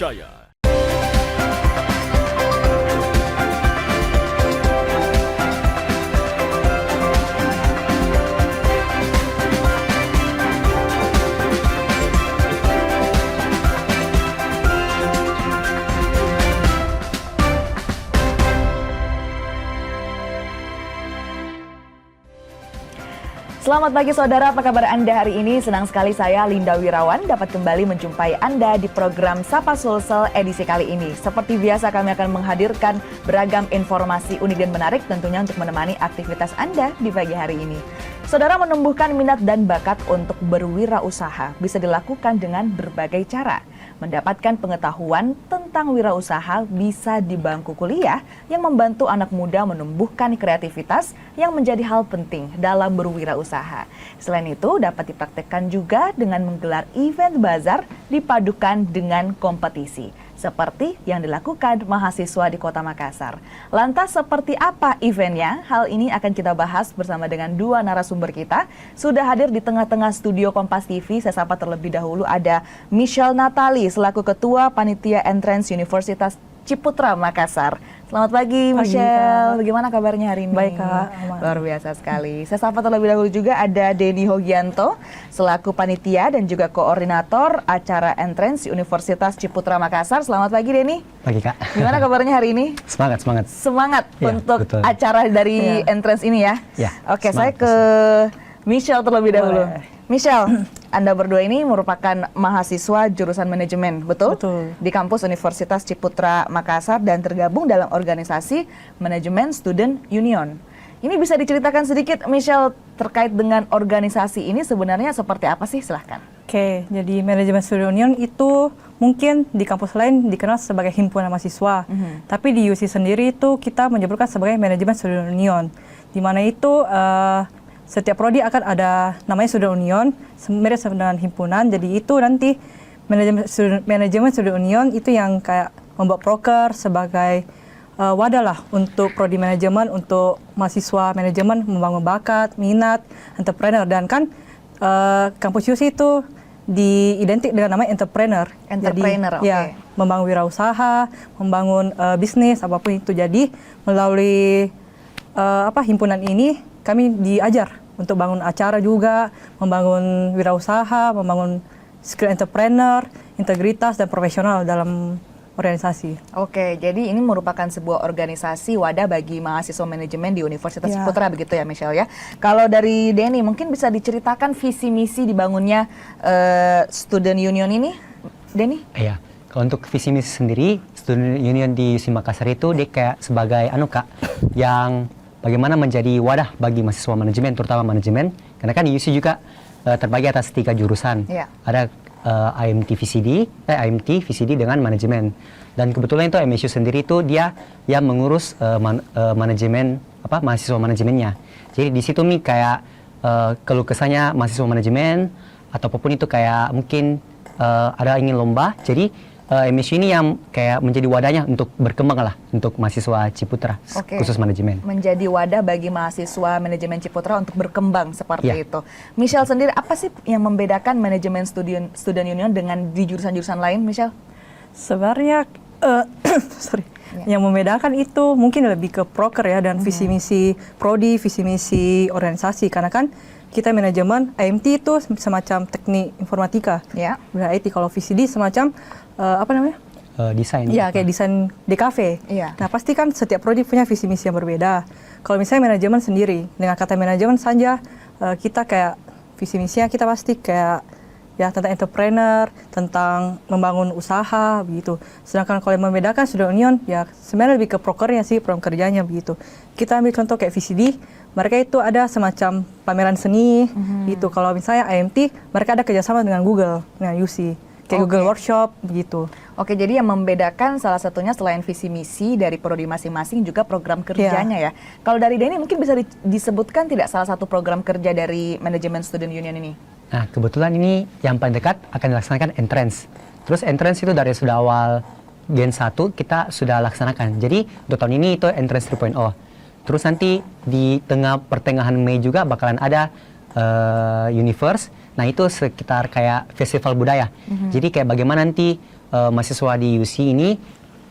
terpercaya. Selamat pagi saudara, apa kabar Anda hari ini? Senang sekali saya, Linda Wirawan, dapat kembali menjumpai Anda di program Sapa Sulsel edisi kali ini. Seperti biasa kami akan menghadirkan beragam informasi unik dan menarik tentunya untuk menemani aktivitas Anda di pagi hari ini. Saudara, menumbuhkan minat dan bakat untuk berwirausaha bisa dilakukan dengan berbagai cara. Mendapatkan pengetahuan tentang wirausaha bisa di bangku kuliah yang membantu anak muda menumbuhkan kreativitas yang menjadi hal penting dalam berwirausaha. Selain itu, dapat dipraktekkan juga dengan menggelar event bazar dipadukan dengan kompetisi, seperti yang dilakukan mahasiswa di Kota Makassar. Lantas seperti apa eventnya? Hal ini akan kita bahas bersama dengan dua narasumber kita. Sudah hadir di tengah-tengah studio Kompas TV, saya sapa terlebih dahulu ada Michelle Natali selaku Ketua Panitia Entrance Universitas Ciputra Makassar. Selamat pagi Michelle, bagaimana kabarnya hari ini? Baik Kak, aman. Luar biasa sekali. Saya sapa terlebih dahulu juga ada Denny Hogianto selaku Panitia dan juga Koordinator acara Entrance Universitas Ciputra Makassar. Selamat pagi Denny. Pagi Kak. Gimana kabarnya hari ini? Semangat. Semangat Ya, untuk betul. acara dari Entrance ini ya? Ya, Oke, saya semangat. ke Michelle terlebih dahulu. Boleh. Michelle, Anda berdua ini merupakan mahasiswa jurusan manajemen, betul? Betul. Di kampus Universitas Ciputra Makassar dan tergabung dalam organisasi Manajemen Student Union. Ini bisa diceritakan sedikit, Michelle, terkait dengan organisasi ini sebenarnya seperti apa sih? Silahkan. Oke, jadi Manajemen Student Union itu mungkin di kampus lain dikenal sebagai himpunan mahasiswa. Tapi di UC sendiri itu kita menyebutkan sebagai Manajemen Student Union. Di mana itu setiap prodi akan ada namanya Student Union, mirip dengan himpunan. Jadi itu nanti Manajemen Student Union itu yang kayak membuat proker sebagai wadah lah untuk prodi manajemen, untuk mahasiswa manajemen membangun bakat, minat, entrepreneur. Dan kan kampus UC itu diidentik dengan nama entrepreneur. Entrepreneur, Jadi, ya, membangun wirausaha, membangun bisnis, apapun itu. Jadi melalui himpunan ini kami diajar untuk bangun acara juga, membangun wirausaha, membangun skill entrepreneur, integritas dan profesional dalam organisasi. Oke, jadi ini merupakan sebuah organisasi wadah bagi mahasiswa manajemen di Universitas Ciputra, begitu ya Michelle ya. Kalau dari Denny, mungkin bisa diceritakan visi misi dibangunnya Student Union ini, Denny? Iya. Kalau untuk visi misi sendiri, Student Union di UC Makassar itu dia kayak sebagai Kak, yang bagaimana menjadi wadah bagi mahasiswa manajemen, terutama manajemen. Karena kan di UC juga terbagi atas 3 jurusan. Iya. Ada IMT VCD dengan manajemen. Dan kebetulan itu MSU sendiri itu dia yang mengurus manajemen mahasiswa manajemennya. Jadi di situ kayak keluh kesahnya mahasiswa manajemen atau apapun itu kayak mungkin ada ingin lomba. Jadi MSU ini yang kayak menjadi wadahnya untuk berkembang lah untuk mahasiswa Ciputra, khusus manajemen. Menjadi wadah bagi mahasiswa manajemen Ciputra untuk berkembang seperti Ya. itu. Michelle sendiri, apa sih yang membedakan manajemen Student Union dengan di jurusan-jurusan lain, Michelle? Sebenarnya, yang membedakan itu mungkin lebih ke proker ya, dan visi misi prodi, visi misi organisasi. Karena kan kita manajemen, IMT itu semacam teknik informatika. Ya. IT, kalau VCD semacam Desain. Iya, kayak desain DKV. Iya. Nah, pasti kan setiap prodi punya visi misi yang berbeda. Kalau misalnya manajemen sendiri, dengan kata manajemen saja kita kayak visi misinya kita pasti kayak ya tentang entrepreneur, tentang membangun usaha begitu. Sedangkan kalau yang membedakan Student Union ya sebenarnya lebih ke prokernya sih, program kerjanya begitu. Kita ambil contoh kayak VCD, mereka itu ada semacam pameran seni gitu. Kalau misalnya IMT, mereka ada kerjasama dengan Google, dengan UC. Kayak Google Workshop begitu. Oke, jadi yang membedakan salah satunya selain visi misi dari prodi masing-masing juga program kerjanya ya. Kalau dari Denny mungkin bisa disebutkan tidak salah satu program kerja dari manajemen Student Union ini? Nah, kebetulan ini yang paling dekat akan dilaksanakan entrance. Terus entrance itu dari sudah awal Gen 1 kita sudah laksanakan. Jadi untuk tahun ini itu entrance 3.0. Terus nanti di pertengahan Mei juga bakalan ada Universe. Nah itu sekitar kayak festival budaya. Jadi kayak bagaimana nanti mahasiswa di UC ini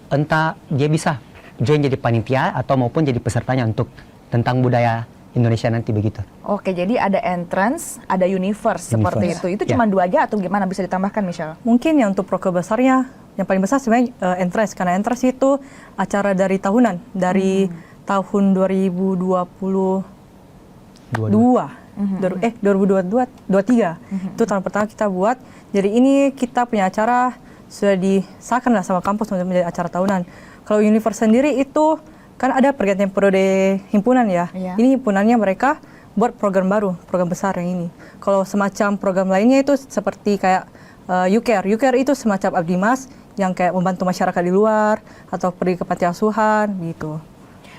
entah dia bisa join jadi panitia atau maupun jadi pesertanya untuk tentang budaya Indonesia nanti begitu. Oke, jadi ada entrance, ada universe seperti itu. Itu cuma 2 aja atau gimana, bisa ditambahkan Michelle? Mungkin yang untuk proker besarnya, yang paling besar sebenarnya entrance, karena entrance itu acara dari tahunan, dari tahun 2022, 2023, itu tahun pertama kita buat. Jadi ini kita punya acara sudah disahkan lah sama kampus untuk menjadi acara tahunan. Kalau universe sendiri itu kan ada pergantian periode himpunan ya. Iya. Ini himpunannya mereka buat program baru, program besar yang ini. Kalau semacam program lainnya itu seperti kayak UCARE. UCARE itu semacam abdi mas yang kayak membantu masyarakat di luar atau pergi ke panti asuhan gitu.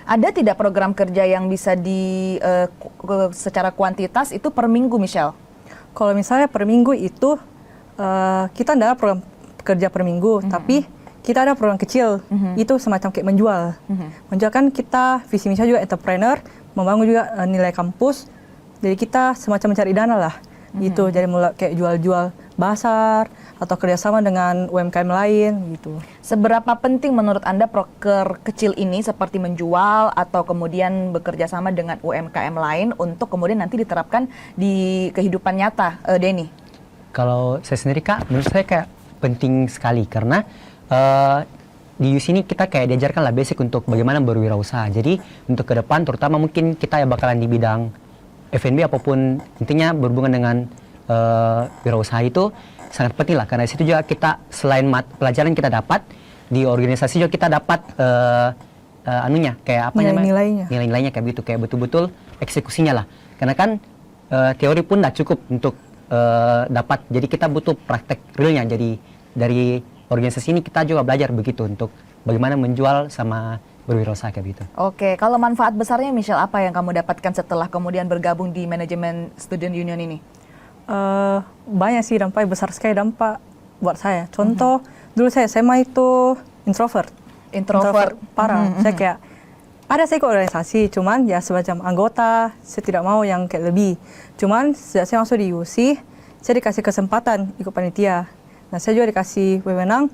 Ada tidak program kerja yang bisa secara kuantitas itu per minggu, Michelle? Kalau misalnya per minggu itu kita ada program kerja per minggu, tapi kita ada program kecil, itu semacam kayak menjual. Menjual kan kita visi misi juga entrepreneur, membangun juga nilai kampus, jadi kita semacam mencari dana lah, gitu. Jadi mulai kayak jual-jual basar atau kerjasama dengan UMKM lain, gitu. Seberapa penting menurut Anda proker kecil ini seperti menjual atau kemudian bekerja sama dengan UMKM lain untuk kemudian nanti diterapkan di kehidupan nyata, Denny? Kalau saya sendiri Kak, menurut saya kayak penting sekali karena di UC ini kita kayak diajarkan lah basic untuk bagaimana berwirausaha. Jadi untuk ke depan terutama mungkin kita ya bakalan di bidang F&B apapun intinya berhubungan dengan wirausaha itu sangat penting lah karena di situ juga kita selain pelajaran kita dapat di organisasi juga kita dapat kayak apa namanya nilai-nilainya kayak gitu, kayak betul-betul eksekusinya lah. Karena kan teori pun tidak cukup untuk dapat, jadi kita butuh praktek realnya. Jadi dari organisasi ini kita juga belajar begitu untuk bagaimana menjual sama berwirausaha kayak gitu. Oke, kalau manfaat besarnya Michelle apa yang kamu dapatkan setelah kemudian bergabung di manajemen Student Union ini? Banyak sih dampak, besar sekali dampak buat saya. Contoh, dulu saya SMA itu introvert parah. Saya kayak ada saya ikut organisasi, cuman ya semacam anggota, saya tidak mau yang kayak lebih. Cuman sejak saya masuk di UC, saya dikasih kesempatan ikut panitia. Nah, saya juga dikasih wewenang.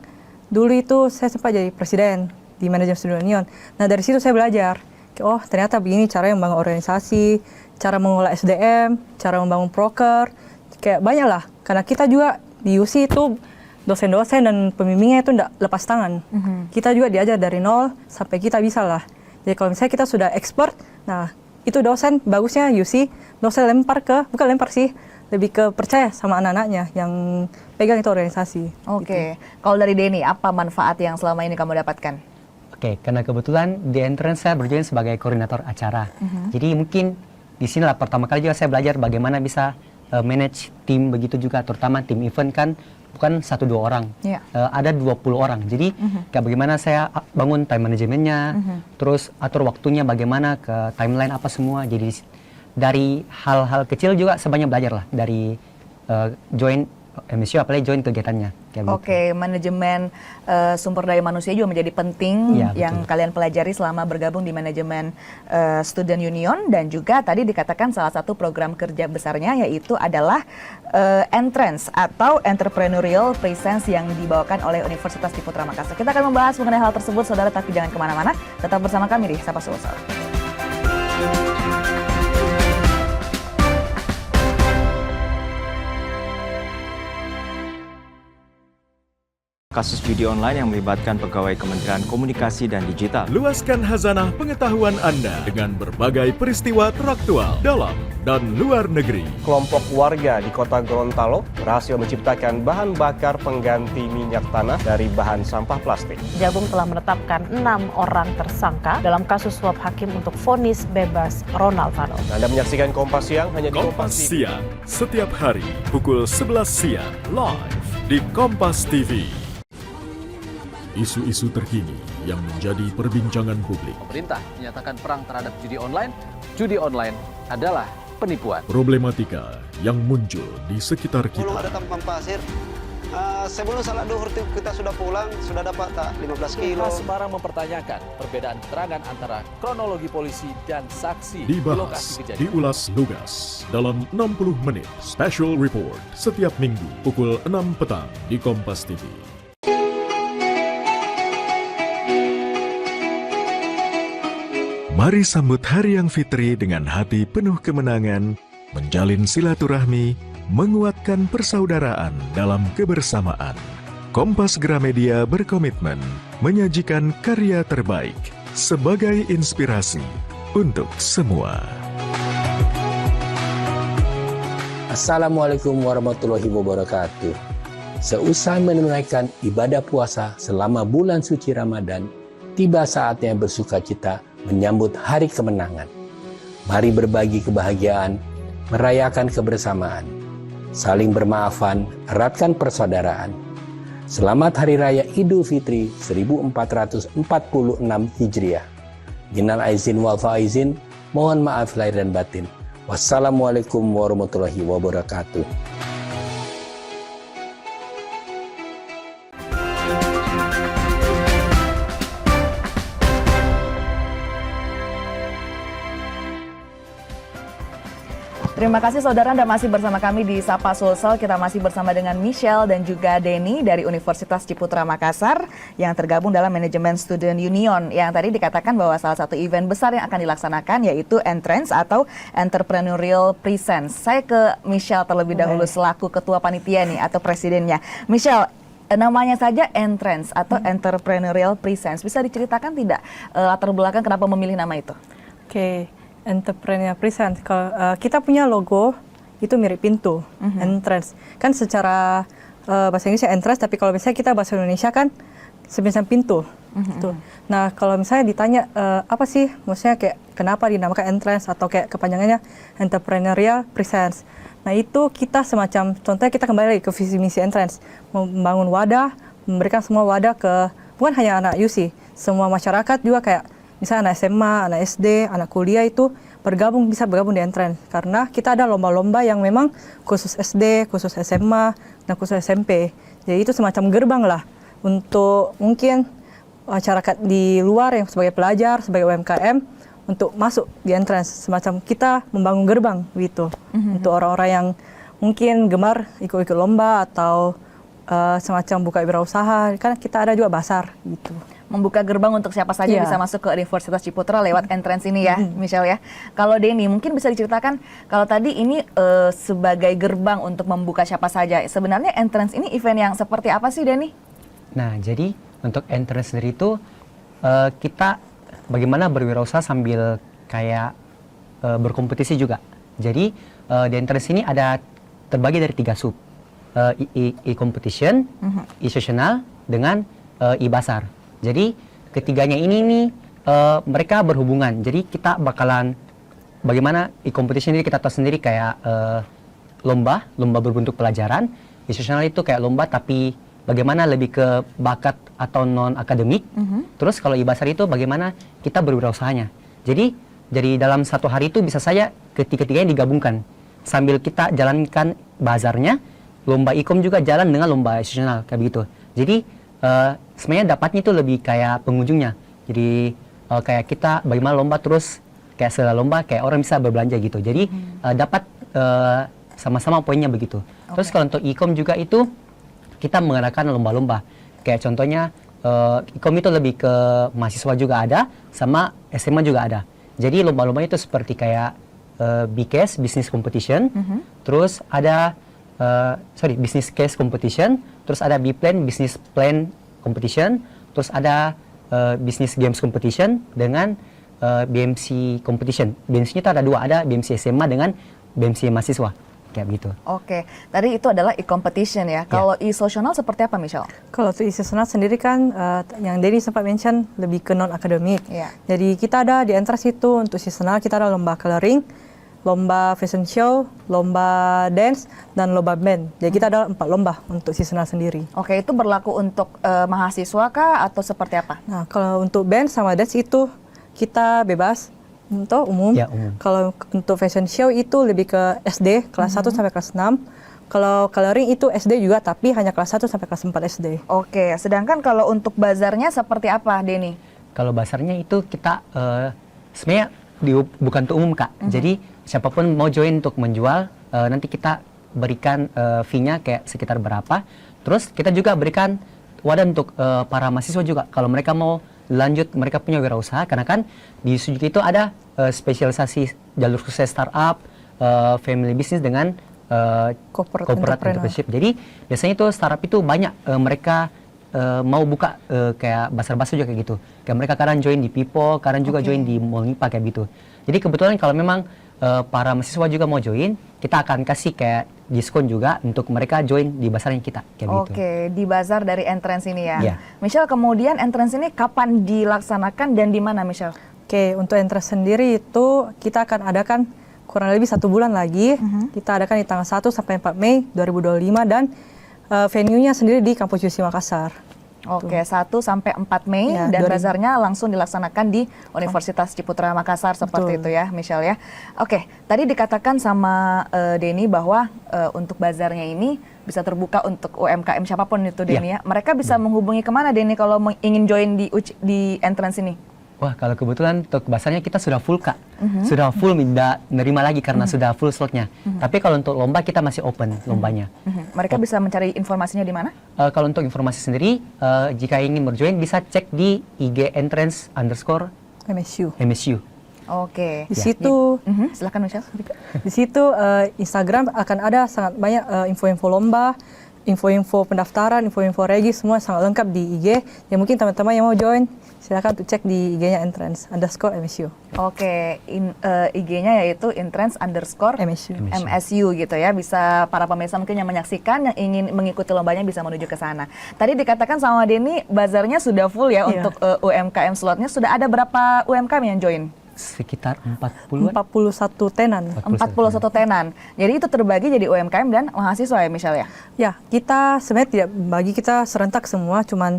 Dulu itu saya sempat jadi presiden di manajemen Student Union. Nah, dari situ saya belajar. Oh, ternyata begini cara membangun organisasi, cara mengolah SDM, cara membangun proker. Kayak banyak lah. Karena kita juga di UC itu dosen-dosen dan pembimbingnya itu tidak lepas tangan. Kita juga diajar dari nol sampai kita bisa lah. Jadi kalau misalnya kita sudah expert, nah itu dosen bagusnya UC, dosen bukan lempar sih, lebih ke percaya sama anak-anaknya yang pegang itu organisasi. Oke, gitu. Kalau dari Denny, apa manfaat yang selama ini kamu dapatkan? Oke, karena kebetulan di entrance saya berjoin sebagai koordinator acara. Jadi mungkin di sini lah pertama kali juga saya belajar bagaimana bisa manage tim begitu juga, terutama tim event kan bukan 1-2 orang, ada 20 orang. Jadi kayak bagaimana saya bangun time manajemennya, terus atur waktunya bagaimana ke timeline apa semua. Jadi dari hal-hal kecil juga sebanyak belajar lah dari join MSU, apalagi join kegiatannya. Oke, manajemen sumber daya manusia juga menjadi penting yang kalian pelajari selama bergabung di manajemen Student Union, dan juga tadi dikatakan salah satu program kerja besarnya yaitu adalah entrance atau entrepreneurial presence yang dibawakan oleh Universitas Diputra Makassar. Kita akan membahas mengenai hal tersebut, saudara, tapi jangan kemana-mana, tetap bersama kami di Sapa Sulsel. Kasus judi online yang melibatkan pegawai Kementerian Komunikasi dan Digital. Luaskan khazanah pengetahuan Anda dengan berbagai peristiwa teraktual dalam dan luar negeri. Kelompok warga di kota Gorontalo berhasil menciptakan bahan bakar pengganti minyak tanah dari bahan sampah plastik. Jagung telah menetapkan 6 orang tersangka dalam kasus suap hakim untuk vonis bebas Ronald Fano. Anda menyaksikan Kompas Siang hanya di Kompas Siang, setiap hari pukul 11 siang, live di Kompas TV. Isu-isu terkini yang menjadi perbincangan publik. Pemerintah menyatakan perang terhadap judi online. Judi online adalah penipuan. Problematika yang muncul di sekitar kita. Belum ada tampang pasir. Sebelum salat duhur kita sudah pulang, sudah dapat tak 15 kilo. Semarang mempertanyakan perbedaan keterangan antara kronologi polisi dan saksi di Dibahas, lokasi kejadian. diulas lugas dalam 60 menit Special Report setiap minggu pukul 6 petang di Kompas TV. Mari sambut Hari Yang Fitri dengan hati penuh kemenangan, menjalin silaturahmi, menguatkan persaudaraan dalam kebersamaan. Kompas Gramedia berkomitmen menyajikan karya terbaik sebagai inspirasi untuk semua. Assalamualaikum warahmatullahi wabarakatuh. Seusai menunaikan ibadah puasa selama bulan suci Ramadan, tiba saatnya bersukacita menyambut hari kemenangan. Mari berbagi kebahagiaan, merayakan kebersamaan, saling bermaafan, eratkan persaudaraan. Selamat Hari Raya Idul Fitri 1446 Hijriah. Minal aizin wal faizin, mohon maaf lahir dan batin. Wassalamualaikum warahmatullahi wabarakatuh. Terima kasih saudara, Anda masih bersama kami di Sapa Sulsel. Kita masih bersama dengan Michelle dan juga Denny dari Universitas Ciputra Makassar yang tergabung dalam Manajemen Student Union. Yang tadi dikatakan bahwa salah satu event besar yang akan dilaksanakan yaitu Entrance atau Entrepreneurial Presence. Saya ke Michelle terlebih dahulu selaku ketua panitia nih atau presidennya. Michelle, namanya saja Entrance atau Entrepreneurial Presence. Bisa diceritakan tidak latar belakang kenapa memilih nama itu? Oke. Entrepreneur Present. Kalau kita punya logo itu mirip pintu, entrance. Kan secara bahasa Inggrisnya entrance, tapi kalau misalnya kita bahasa Indonesia kan semisal pintu. Gitu. Nah, kalau misalnya ditanya apa sih, maksudnya kayak kenapa dinamakan entrance atau kayak kepanjangannya Entrepreneurial Presence. Nah, itu kita semacam, contohnya kita kembali lagi ke visi misi entrance, membangun wadah, memberikan semua wadah ke bukan hanya anak UC, semua masyarakat juga kayak misalnya anak SMA, anak SD, anak kuliah itu bisa bergabung di Entrance. Karena kita ada lomba-lomba yang memang khusus SD, khusus SMA, dan khusus SMP. Jadi itu semacam gerbang lah untuk mungkin masyarakat di luar yang sebagai pelajar, sebagai UMKM, untuk masuk di Entrance. Semacam kita membangun gerbang gitu. Untuk orang-orang yang mungkin gemar ikut-ikut lomba atau semacam buka wirausaha. Kan kita ada juga basar gitu. Membuka gerbang untuk siapa saja bisa masuk ke Universitas Ciputra lewat entrance ini ya, Michelle ya. Kalau Denny, mungkin bisa diceritakan kalau tadi ini sebagai gerbang untuk membuka siapa saja. Sebenarnya entrance ini event yang seperti apa sih, Denny? Nah, jadi untuk entrance sendiri itu kita bagaimana berwirausaha sambil kayak berkompetisi juga. Jadi di entrance ini ada terbagi dari 3 sub. E-competition, e-sessional, dengan e-basar. Jadi ketiganya ini nih mereka berhubungan. Jadi kita bakalan bagaimana e-competition ini kita tahu sendiri kayak lomba berbentuk pelajaran. E-sessional itu kayak lomba tapi bagaimana lebih ke bakat atau non akademik. Terus kalau e-basar itu bagaimana kita berwirausahanya. Jadi dalam satu hari itu bisa saja ketiga-tiganya digabungkan sambil kita jalankan bazarnya. Lomba e-com juga jalan dengan lomba e-sessional kayak begitu. Jadi sebenarnya dapatnya itu lebih kayak pengunjungnya. Jadi kayak kita bagaimana lomba terus kayak setelah lomba kayak orang bisa berbelanja gitu. Jadi dapat sama-sama poinnya begitu. Terus kalau untuk e-com juga itu kita mengadakan lomba-lomba. Kayak contohnya e-com itu lebih ke mahasiswa juga ada, sama SMA juga ada. Jadi lomba-lomba itu seperti kayak BCAS, Business Competition. Terus ada Business Case Competition, terus ada B-Plan, Business Plan Competition, terus ada Business Games Competition dengan BMC Competition. BMC-nya itu ada 2, ada BMC SMA dengan BMC mahasiswa, kayak begitu. Oke, tadi itu adalah e-competition ya. Kalau e-sessional seperti apa, Michelle? Kalau untuk e-sessional sendiri kan yang Denny sempat mention lebih ke non-akademik. Jadi kita ada di entrance itu untuk sessional kita ada lomba coloring, lomba fashion show, lomba dance, dan lomba band. Jadi kita ada 4 lomba untuk seasonal sendiri. Oke, itu berlaku untuk mahasiswa kah atau seperti apa? Nah, kalau untuk band sama dance itu kita bebas untuk umum. Ya, umum. Kalau untuk fashion show itu lebih ke SD, kelas 1 sampai kelas 6. Kalau coloring itu SD juga, tapi hanya kelas 1 sampai kelas 4 SD. Oke, sedangkan kalau untuk bazarnya seperti apa, Denny? Kalau bazarnya itu kita sebenarnya bukan untuk umum, Kak. Jadi siapapun mau join untuk menjual, nanti kita berikan fee-nya kayak sekitar berapa. Terus kita juga berikan wadah untuk para mahasiswa juga. Kalau mereka mau lanjut mereka punya wirausaha, karena kan di Suzuki itu ada spesialisasi jalur sukses startup, family business dengan corporate entrepreneurship. Jadi biasanya itu startup itu banyak mereka mau buka kayak basar-basar juga kayak gitu. Kayak mereka kadang join di Pipo, kadang juga join di Mall Nipa kayak gitu. Jadi kebetulan kalau memang para mahasiswa juga mau join, kita akan kasih kayak diskon juga untuk mereka join di basarnya kita kayak gitu. Oke, di bazar dari entrance ini ya. Iya. Michelle, kemudian entrance ini kapan dilaksanakan dan di mana, Michelle? Oke, untuk entrance sendiri itu kita akan adakan kurang lebih 1 bulan lagi. Kita adakan di tanggal 1 sampai 4 Mei 2025 dan venue-nya sendiri di Kampus UC Makassar. Oke, 1 sampai 4 Mei Ya, dan bazarnya langsung dilaksanakan di Universitas Ciputra Makassar seperti Betul. itu ya, Michelle ya. Oke, tadi dikatakan sama Denny bahwa untuk bazarnya ini bisa terbuka untuk UMKM siapapun itu, Denny ya. Mereka bisa menghubungi kemana, Denny, kalau ingin join di entrance ini? Wah, kalau kebetulan untuk basarnya kita sudah full, Kak. Sudah full, tidak nerima lagi karena sudah full slotnya. Tapi kalau untuk lomba kita masih open lombanya. Mereka bisa mencari informasinya di mana? Kalau untuk informasi sendiri, jika ingin berjoin bisa cek di IG entrance_MSU. Oke. Di situ Silakan, Michelle. Di situ Instagram akan ada sangat banyak info-info lomba, info-info pendaftaran, info-info regi, semua sangat lengkap di IG. Ya mungkin teman-teman yang mau join, silakan tuh cek di IG-nya entrance_MSU. Oke, IG-nya yaitu entrance_MSU gitu ya. Bisa para pemirsa mungkin yang menyaksikan, yang ingin mengikuti lombanya bisa menuju ke sana. Tadi dikatakan sama Denny, bazarnya sudah full ya untuk UMKM slotnya. Sudah ada berapa UMKM yang join? Sekitar 41 tenan. 41 tenan. Jadi itu terbagi jadi UMKM dan mahasiswa ya, Michelle ya? Ya, kita sebenarnya tidak bagi, kita serentak semua, cuman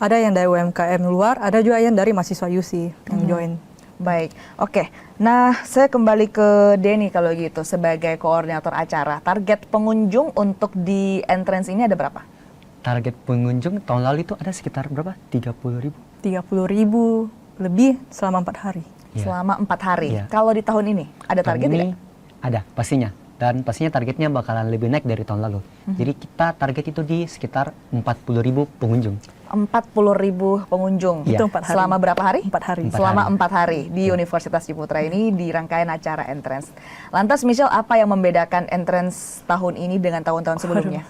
ada yang dari UMKM luar, ada juga yang dari mahasiswa UC yang join. Baik, oke. Nah, saya kembali ke Denny kalau gitu sebagai koordinator acara. Target pengunjung untuk di entrance ini ada berapa? Target pengunjung tahun lalu itu ada sekitar berapa? 30.000. 30.000 lebih selama 4 hari. Selama 4 hari. Iya. Kalau di tahun ini ada target Tahun ini tidak? ada pastinya, dan pastinya targetnya bakalan lebih naik dari tahun lalu. Jadi kita target itu di sekitar 40.000 pengunjung. 40.000 pengunjung. Iya. Itu 4 hari. Selama berapa hari? 4 hari. Selama 4 hari di Universitas Ciputra ini di rangkaian acara entrance. Lantas Michelle, apa yang membedakan entrance tahun ini dengan tahun-tahun sebelumnya?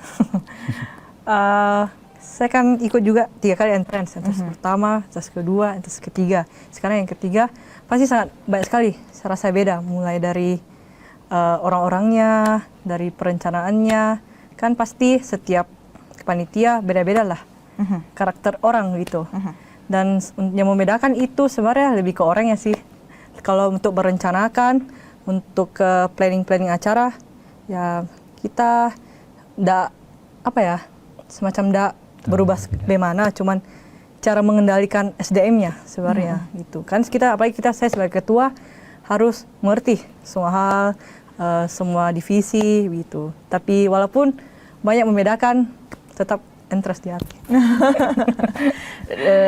Saya kan ikut juga 3 kali entrance pertama, entrance kedua, entrance ketiga. Sekarang yang ketiga pasti sangat banyak sekali. Saya rasa beda, mulai dari orang-orangnya, dari perencanaannya. Kan pasti setiap panitia beda-beda lah karakter orang gitu. Dan yang membedakan itu sebenarnya lebih ke orangnya sih. Kalau untuk merencanakan, untuk planning acara, ya kita semacam berubah bagaimana, cuman cara mengendalikan SDM-nya sebenarnya gitu. Kan saya sebagai ketua harus mengerti semua hal, semua divisi gitu. Tapi walaupun banyak membedakan, tetap entrance di hati.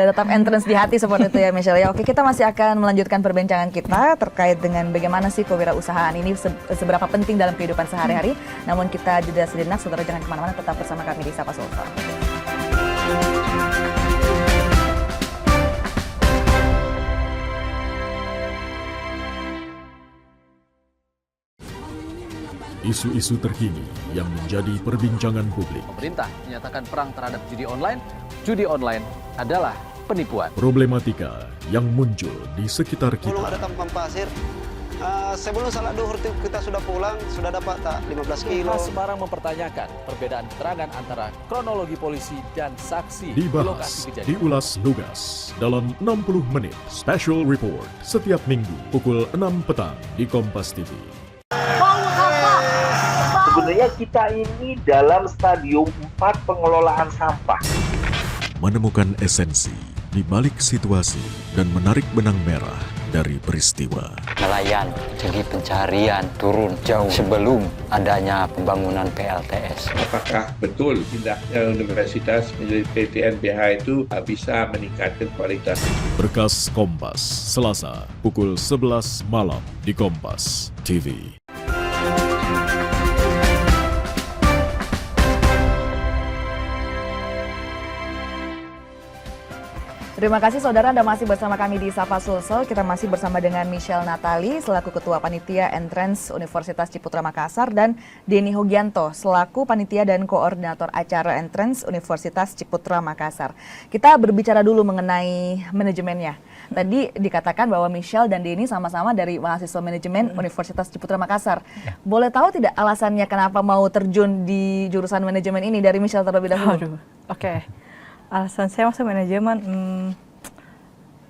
Tetap entrance di hati seperti itu ya, Michelle. Ya, oke, kita masih akan melanjutkan perbincangan kita terkait dengan bagaimana sih kewirausahaan ini seberapa penting dalam kehidupan sehari-hari. Namun kita jeda sejenak, saudara jangan kemana-mana, tetap bersama kami di Sapa Sulsel. Isu-isu terkini yang menjadi perbincangan publik. Pemerintah menyatakan perang terhadap judi online. Judi online adalah penipuan. Problematika yang muncul di sekitar Belum kita. ada tampang pasir. Sebelum salat duhur kita sudah pulang, sudah dapat tak 15 kilo. Polres Semarang mempertanyakan perbedaan keterangan antara kronologi polisi dan saksi di Dibahas, lokasi kejadian. diulas lugas dalam 60 menit Special Report setiap minggu pukul 6 petang di Kompas TV. Sebenarnya kita ini dalam stadium 4 pengelolaan sampah. Menemukan esensi di balik situasi dan menarik benang merah dari peristiwa. Nelayan segi pencarian turun jauh sebelum adanya pembangunan PLTS. Apakah betul tindaknya universitas menjadi PTNBH itu bisa meningkatkan kualitas? Berkas Kompas, Selasa, pukul 11 malam di Kompas TV. Terima kasih saudara, Anda masih bersama kami di Sapa Sulsel. Kita masih bersama dengan Michelle Natali selaku Ketua Panitia Entrance Universitas Ciputra Makassar dan Denny Hogianto selaku Panitia dan Koordinator Acara Entrance Universitas Ciputra Makassar. Kita berbicara dulu mengenai manajemennya. Tadi dikatakan bahwa Michelle dan Denny sama-sama dari mahasiswa manajemen Universitas Ciputra Makassar. Boleh tahu tidak alasannya kenapa mau terjun di jurusan manajemen ini? Dari Michelle terlebih dahulu. Oke. Alasan saya masuk manajemen,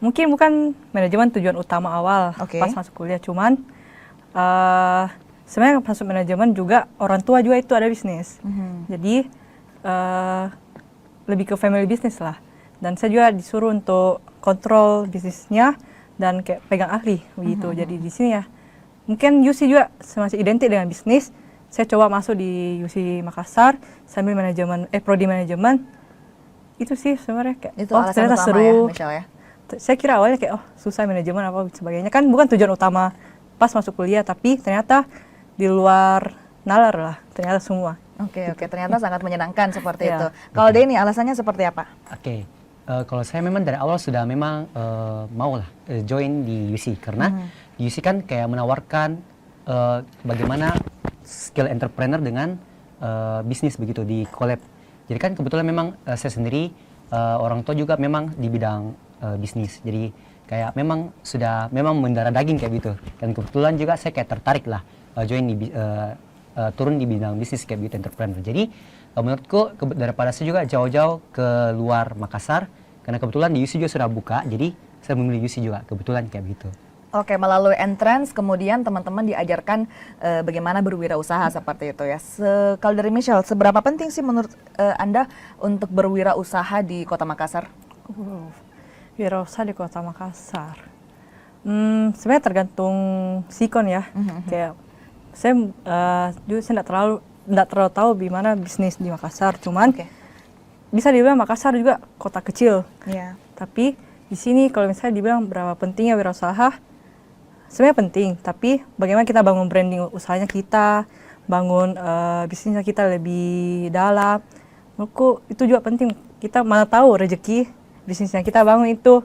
mungkin bukan manajemen tujuan utama awal pas masuk kuliah, cuman sebenarnya masuk manajemen juga orang tua juga itu ada bisnis, jadi lebih ke family business lah. Dan saya juga disuruh untuk kontrol bisnisnya dan kayak pegang ahli begitu. Jadi di sini ya, mungkin UC juga masih identik dengan bisnis. Saya coba masuk di UC Makassar sambil manajemen, prodi manajemen. Itu sih sebenarnya kayak, itu ternyata seru. Ya, Michelle, ya? Saya kira awalnya kayak, susah manajemen apa sebagainya. Kan bukan tujuan utama pas masuk kuliah, tapi ternyata di luar nalar lah, ternyata semua. Oke, ternyata sangat menyenangkan seperti itu. Kalau Denny, alasannya seperti apa? Oke, kalau saya memang dari awal sudah memang mau lah join di UC. Karena di UC kan kayak menawarkan bagaimana skill entrepreneur dengan bisnis begitu di collab. Jadi kan kebetulan memang saya sendiri orang tua juga memang di bidang bisnis. Jadi kayak memang sudah memang mendarah daging kayak gitu. Dan kebetulan juga saya kayak tertarik lah join di turun di bidang bisnis kayak gitu entrepreneur. Jadi menurutku daripada saya juga jauh-jauh ke luar Makassar, karena kebetulan di UC juga sudah buka, jadi saya memilih UC juga kebetulan kayak begitu. Oke, melalui entrance kemudian teman-teman diajarkan bagaimana berwirausaha seperti itu ya. Kalau dari Michelle, seberapa penting sih menurut Anda untuk berwirausaha di Kota Makassar? Wirausaha di Kota Makassar, sebenarnya tergantung sikon ya. Kayak saya juga saya tidak terlalu tahu gimana bisnis di Makassar. Cuman bisa dibilang Makassar juga kota kecil. Tapi di sini kalau misalnya dibilang berapa pentingnya wirausaha, sebenarnya penting, tapi bagaimana kita bangun branding usahanya kita, bangun bisnisnya kita lebih dalam. Menurutku itu juga penting. Kita mana tahu rezeki bisnisnya kita bangun itu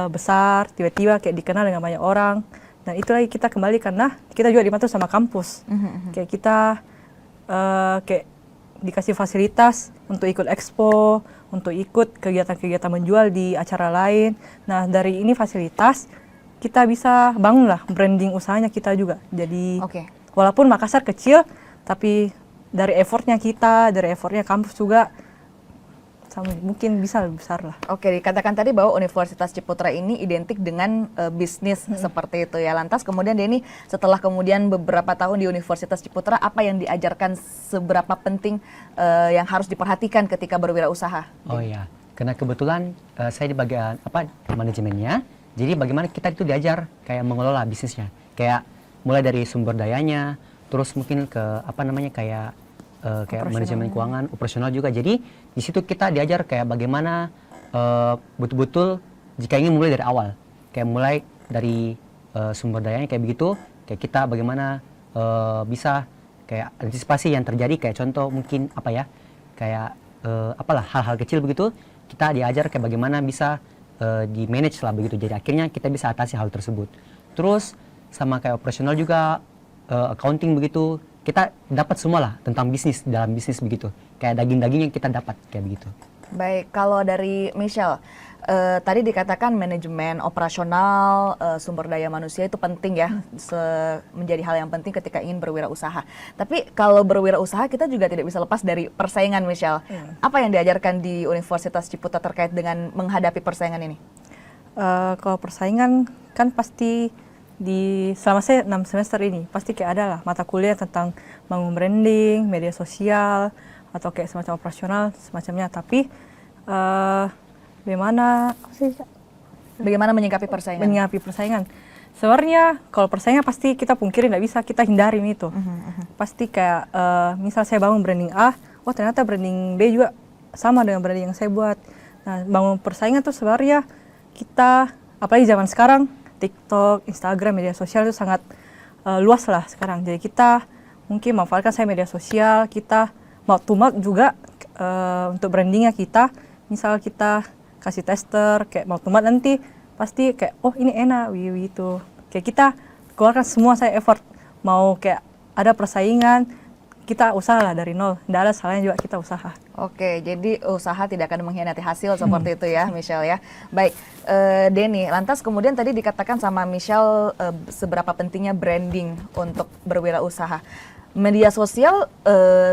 besar, tiba-tiba kayak dikenal dengan banyak orang. Dan itu lagi kita kembali karena kita juga dibantu sama kampus. Kayak kita kayak dikasih fasilitas untuk ikut expo, untuk ikut kegiatan-kegiatan menjual di acara lain. Nah dari ini fasilitas, kita bisa bangunlah branding usahanya kita juga. Jadi walaupun Makassar kecil, tapi dari effortnya kita, dari effortnya kampus juga, mungkin bisa lebih besar lah. Oke, dikatakan tadi bahwa Universitas Ciputra ini identik dengan bisnis seperti itu ya. Lantas kemudian Denny, setelah kemudian beberapa tahun di Universitas Ciputra, apa yang diajarkan, seberapa penting yang harus diperhatikan ketika berwirausaha? Oh iya, karena kebetulan saya di bagian manajemennya. Jadi bagaimana kita itu diajar kayak mengelola bisnisnya, kayak mulai dari sumber dayanya, terus mungkin ke kayak manajemen keuangan, operasional juga. Jadi di situ kita diajar kayak bagaimana betul-betul jika ingin mulai dari awal, kayak mulai dari sumber dayanya kayak begitu, kayak kita bagaimana bisa kayak antisipasi yang terjadi, kayak contoh mungkin kayak hal-hal kecil begitu, kita diajar kayak bagaimana bisa di manage lah begitu. Jadi akhirnya kita bisa atasi hal tersebut. Terus sama kayak operasional juga, accounting begitu, kita dapat semua lah tentang bisnis, dalam bisnis begitu. Kayak daging-daging yang kita dapat kayak begitu. Baik, kalau dari Michelle, tadi dikatakan manajemen operasional, sumber daya manusia itu penting ya, menjadi hal yang penting ketika ingin berwirausaha. Tapi kalau berwirausaha kita juga tidak bisa lepas dari persaingan, Michelle. Apa yang diajarkan di Universitas Ciputra terkait dengan menghadapi persaingan ini? Kalau persaingan kan pasti selama saya 6 semester ini pasti kayak ada lah mata kuliah tentang bangun branding, media sosial, atau kayak semacam operasional semacamnya. Tapi bagaimana menyikapi persaingan? Sebenarnya kalau persaingan pasti kita pungkiri, nggak bisa kita hindarin itu. Pasti kayak misal saya bangun branding A, ternyata branding B juga sama dengan branding yang saya buat. Nah, bangun persaingan tuh sebenarnya kita, apalagi zaman sekarang, TikTok, Instagram, media sosial itu sangat luas lah sekarang. Jadi kita mungkin memanfaatkan media sosial, kita mouth to mouth juga untuk brandingnya kita. Misal kita kasih tester, kayak mau tomat nanti pasti kayak oh ini enak, gitu. Kayak kita keluarkan semua saya effort, mau kayak ada persaingan, kita usaha lah dari nol, tidak ada salahnya juga kita usaha. Oke, jadi usaha tidak akan mengkhianati hasil seperti itu ya, Michelle ya. Baik, Denny, lantas kemudian tadi dikatakan sama Michelle seberapa pentingnya branding untuk berwirausaha. Media sosial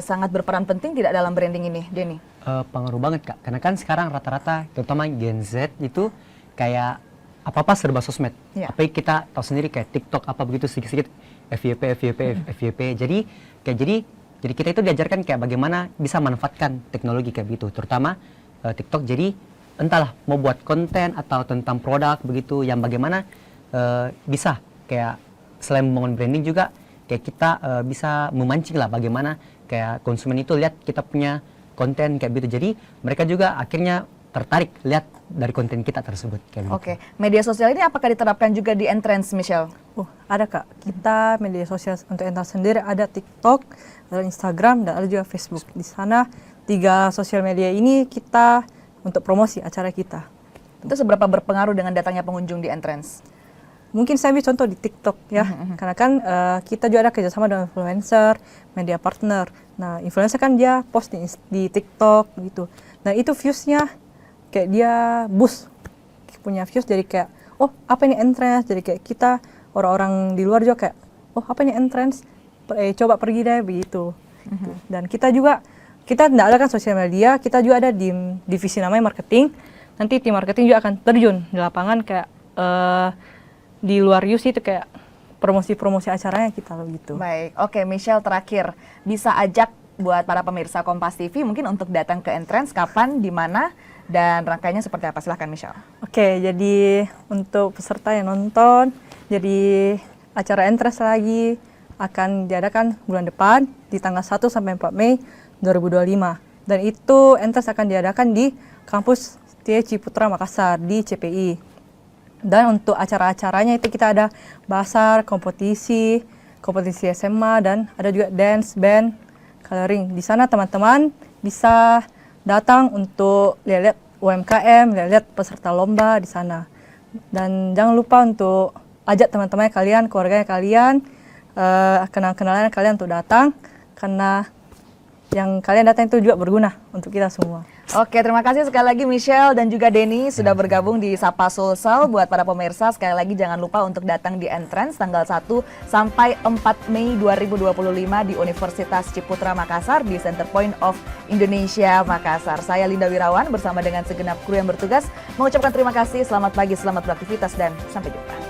sangat berperan penting tidak dalam branding ini, Denny? Pengaruh banget Kak, karena kan sekarang rata-rata terutama Gen Z itu kayak apa-apa serba sosmed. Apa kita tahu sendiri kayak TikTok apa begitu sedikit-sedikit FYP. Jadi kita itu diajarkan kayak bagaimana bisa manfaatkan teknologi kayak begitu, terutama TikTok. Jadi entahlah mau buat konten atau tentang produk begitu yang bagaimana bisa kayak selain membangun branding juga kayak kita bisa memancing lah bagaimana kayak konsumen itu lihat kita punya konten kayak gitu. Jadi mereka juga akhirnya tertarik lihat dari konten kita tersebut kayak gitu. Oke, media sosial ini apakah diterapkan juga di entrance, Michelle? Ada Kak, kita media sosial untuk entrance sendiri ada TikTok, ada Instagram, dan ada juga Facebook. Di sana 3 sosial media ini kita untuk promosi acara kita. Itu seberapa berpengaruh dengan datangnya pengunjung di entrance? Mungkin saya ambil contoh di TikTok ya, karena kan kita juga ada kerjasama dengan influencer, media partner. Nah, influencer kan dia post di TikTok gitu. Nah, itu views-nya kayak dia boost punya views, jadi kayak oh apa ini entrance, jadi kayak kita orang-orang di luar juga kayak oh apa ini entrance, coba pergi deh begitu. Dan kita tidak ada kan sosial media, kita juga ada di divisi namanya marketing. Nanti tim marketing juga akan terjun di lapangan kayak di luar UC itu kayak promosi-promosi acaranya kita begitu. Baik, oke Michelle, terakhir bisa ajak buat para pemirsa Kompas TV mungkin untuk datang ke entrance kapan, di mana, dan rangkaiannya seperti apa? Silahkan Michelle. Oke, jadi untuk peserta yang nonton, jadi acara entrance lagi akan diadakan bulan depan di tanggal 1 sampai 4 Mei 2025. Dan itu entrance akan diadakan di kampus TI Ciputra Makassar di CPI. Dan untuk acara-acaranya itu kita ada basar, kompetisi SMA, dan ada juga dance, band, coloring. Di sana teman-teman bisa datang untuk lihat UMKM, lihat peserta lomba di sana. Dan jangan lupa untuk ajak teman-teman kalian, keluarganya kalian, kenal-kenalan kalian untuk datang, karena yang kalian datang itu juga berguna untuk kita semua. Oke, terima kasih sekali lagi Michelle dan juga Denny sudah bergabung di Sapa Sulsel. Buat para pemirsa, sekali lagi jangan lupa untuk datang di entrance tanggal 1 sampai 4 Mei 2025 di Universitas Ciputra Makassar di Center Point of Indonesia Makassar. Saya Linda Wirawan bersama dengan segenap kru yang bertugas mengucapkan terima kasih, selamat pagi, selamat beraktivitas, dan sampai jumpa.